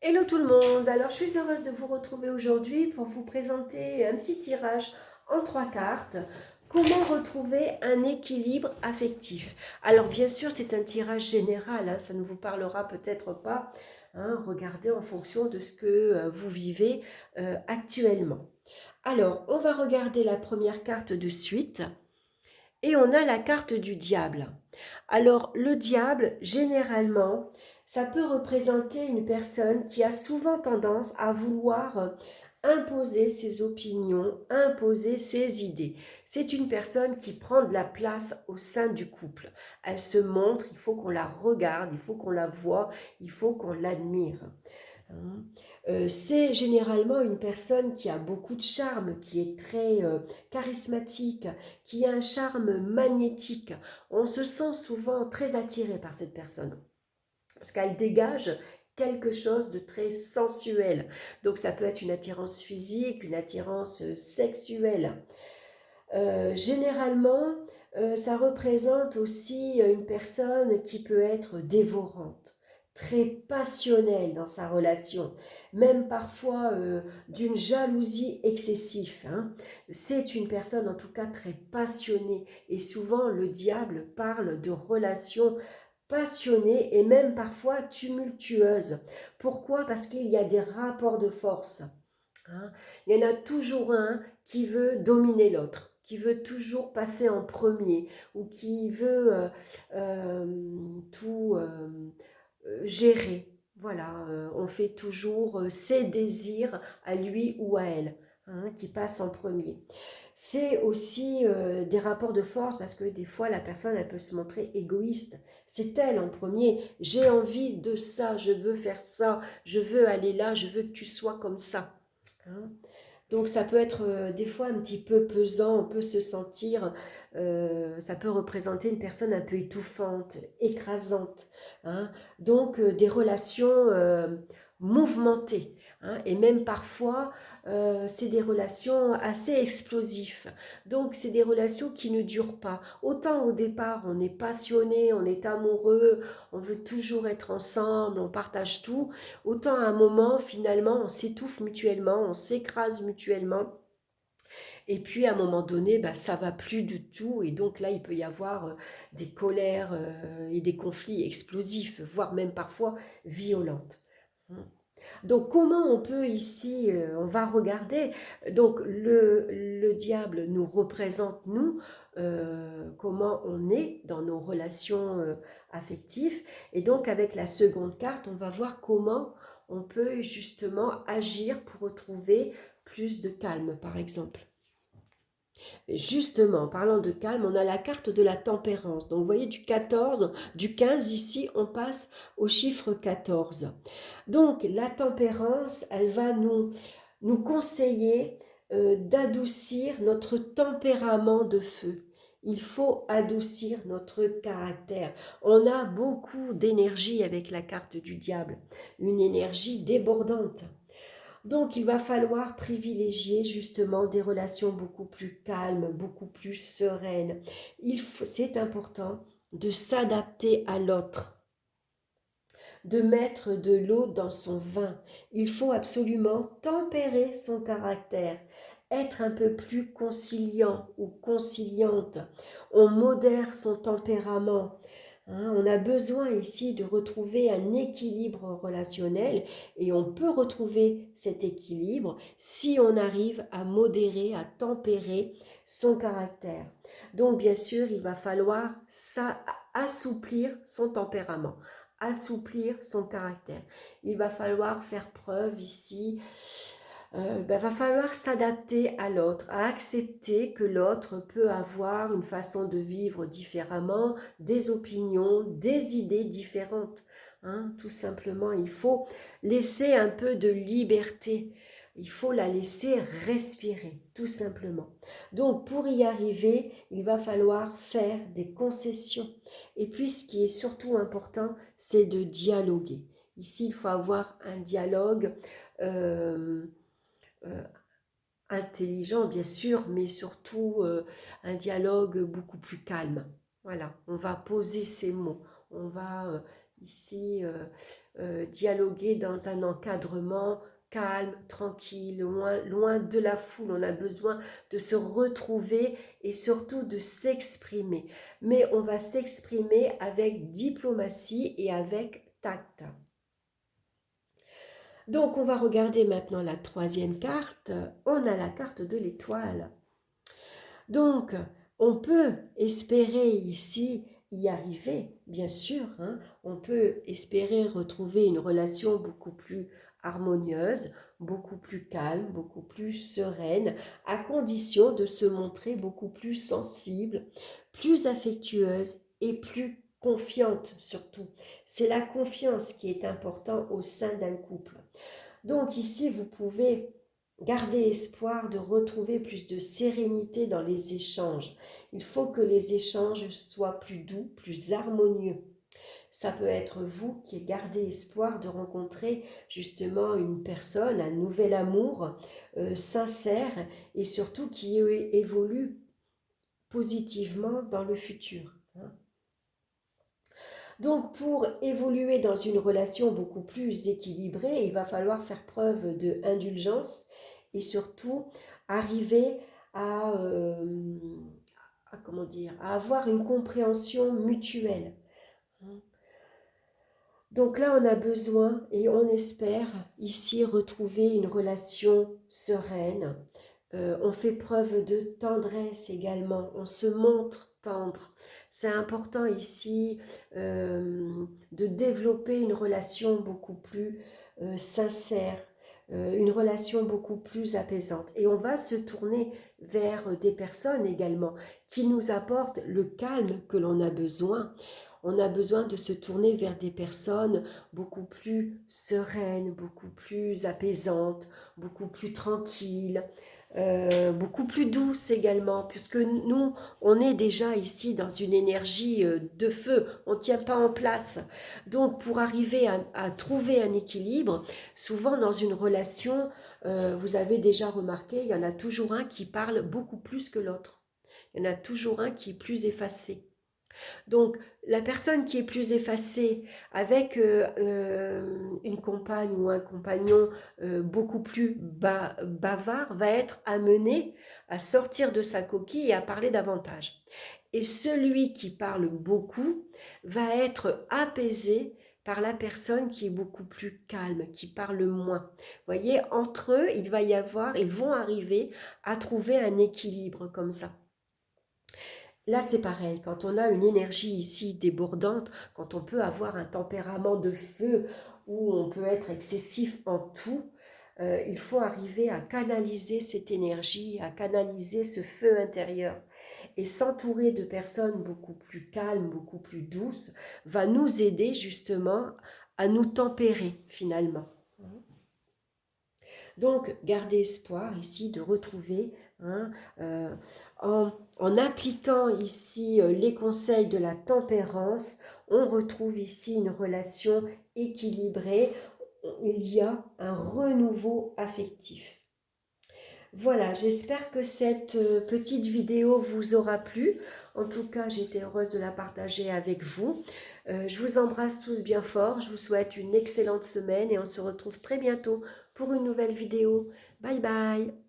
Hello tout le monde, alors je suis heureuse de vous retrouver aujourd'hui pour vous présenter un petit tirage en 3 cartes. Comment retrouver un équilibre affectif? Alors bien sûr c'est un tirage général, hein, ça ne vous parlera peut-être pas, hein, regardez en fonction de ce que vous vivez actuellement. Alors on va regarder la première carte de suite et on a la carte du diable. Alors le diable, généralement, ça peut représenter une personne qui a souvent tendance à vouloir imposer ses opinions, imposer ses idées. C'est une personne qui prend de la place au sein du couple. Elle se montre, il faut qu'on la regarde, il faut qu'on la voie, il faut qu'on l'admire. Hein. C'est généralement une personne qui a beaucoup de charme, qui est très charismatique, qui a un charme magnétique. On se sent souvent très attiré par cette personne parce qu'elle dégage quelque chose de très sensuel. Donc ça peut être une attirance physique, une attirance sexuelle. Généralement, ça représente aussi une personne qui peut être dévorante, très passionnelle dans sa relation, même parfois d'une jalousie excessive, hein. C'est une personne en tout cas très passionnée et souvent le diable parle de relations passionnées et même parfois tumultueuses. Pourquoi? Parce qu'il y a des rapports de force, hein. Il y en a toujours un qui veut dominer l'autre, qui veut toujours passer en premier ou qui veut tout gérer. Voilà, on fait toujours ses désirs à lui ou à elle, hein, qui passe en premier. C'est aussi des rapports de force parce que des fois la personne elle peut se montrer égoïste. C'est elle en premier. J'ai envie de ça, je veux faire ça, je veux aller là, je veux que tu sois comme ça, hein. Donc ça peut être des fois un petit peu pesant, on peut se sentir, ça peut représenter une personne un peu étouffante, écrasante, hein. Donc des relations mouvementées, hein. Et même parfois, c'est des relations assez explosives. Donc c'est des relations qui ne durent pas. Autant au départ, on est passionné, on est amoureux, on veut toujours être ensemble, on partage tout. Autant à un moment, finalement, on s'étouffe mutuellement, on s'écrase mutuellement. Et puis, à un moment donné, bah, ça va plus du tout. Et donc là, il peut y avoir des colères et des conflits explosifs, voire même parfois violentes. Donc, comment on peut ici, on va regarder, donc le diable nous représente, nous, comment on est dans nos relations affectives. Et donc, avec la seconde carte, on va voir comment on peut justement agir pour retrouver plus de calme, par exemple. Justement, en parlant de calme, on a la carte de la tempérance. Donc, vous voyez, du 14, du 15, ici, on passe au chiffre 14. Donc, la tempérance, elle va nous conseiller d'adoucir notre tempérament de feu. Il faut adoucir notre caractère. On a beaucoup d'énergie avec la carte du diable, une énergie débordante. Donc, il va falloir privilégier justement des relations beaucoup plus calmes, beaucoup plus sereines. C'est important de s'adapter à l'autre, de mettre de l'eau dans son vin. Il faut absolument tempérer son caractère, être un peu plus conciliant ou conciliante. On modère son tempérament. Hein. On a besoin ici de retrouver un équilibre relationnel et on peut retrouver cet équilibre si on arrive à modérer, à tempérer son caractère. Donc bien sûr, il va falloir assouplir son tempérament, assouplir son caractère. Il va falloir faire preuve ici, va falloir s'adapter à l'autre, à accepter que l'autre peut avoir une façon de vivre différemment, des opinions, des idées différentes, hein. Tout simplement, il faut laisser un peu de liberté. Il faut la laisser respirer, tout simplement. Donc, pour y arriver, il va falloir faire des concessions. Et puis, ce qui est surtout important, c'est de dialoguer. Ici, il faut avoir un dialogue euh, euh, intelligent, bien sûr, mais surtout un dialogue beaucoup plus calme. Voilà, on va poser ces mots, on va ici dialoguer dans un encadrement calme, tranquille, loin de la foule. On a besoin de se retrouver et surtout de s'exprimer. Mais on va s'exprimer avec diplomatie et avec tact. Donc on va regarder maintenant la troisième carte. On a la carte de l'étoile. Donc on peut espérer ici y arriver, bien sûr. On peut espérer retrouver une relation beaucoup plus harmonieuse, beaucoup plus calme, beaucoup plus sereine, à condition de se montrer beaucoup plus sensible, plus affectueuse et plus confiante surtout. C'est la confiance qui est importante au sein d'un couple. Donc ici, vous pouvez garder espoir de retrouver plus de sérénité dans les échanges. Il faut que les échanges soient plus doux, plus harmonieux. Ça peut être vous qui gardez espoir de rencontrer justement une personne, un nouvel amour sincère et surtout qui évolue positivement dans le futur. Donc pour évoluer dans une relation beaucoup plus équilibrée, il va falloir faire preuve d'indulgence et surtout arriver comment dire, à avoir une compréhension mutuelle. Donc là, on a besoin et on espère ici retrouver une relation sereine. On fait preuve de tendresse également, on se montre tendre. C'est important ici de développer une relation beaucoup plus sincère, une relation beaucoup plus apaisante. Et on va se tourner vers des personnes également qui nous apportent le calme que l'on a besoin. On a besoin de se tourner vers des personnes beaucoup plus sereines, beaucoup plus apaisantes, beaucoup plus tranquilles, beaucoup plus douces également, puisque nous, on est déjà ici dans une énergie de feu, on ne tient pas en place. Donc pour arriver à trouver un équilibre, souvent dans une relation, vous avez déjà remarqué, il y en a toujours un qui parle beaucoup plus que l'autre. Il y en a toujours un qui est plus effacé. Donc, la personne qui est plus effacée avec une compagne ou un compagnon beaucoup plus bavard va être amené à sortir de sa coquille et à parler davantage. Et celui qui parle beaucoup va être apaisé par la personne qui est beaucoup plus calme, qui parle moins. Vous voyez, entre eux, ils vont arriver à trouver un équilibre comme ça. Là, c'est pareil, quand on a une énergie ici débordante, quand on peut avoir un tempérament de feu où on peut être excessif en tout, il faut arriver à canaliser cette énergie, à canaliser ce feu intérieur. Et s'entourer de personnes beaucoup plus calmes, beaucoup plus douces, va nous aider justement à nous tempérer finalement. Donc, gardez espoir ici de retrouver, en appliquant ici les conseils de la tempérance, on retrouve ici une relation équilibrée, il y a un renouveau affectif. Voilà, j'espère que cette petite vidéo vous aura plu. En tout cas, j'ai été heureuse de la partager avec vous. Je vous embrasse tous bien fort. Je vous souhaite une excellente semaine et on se retrouve très bientôt pour une nouvelle vidéo. Bye bye!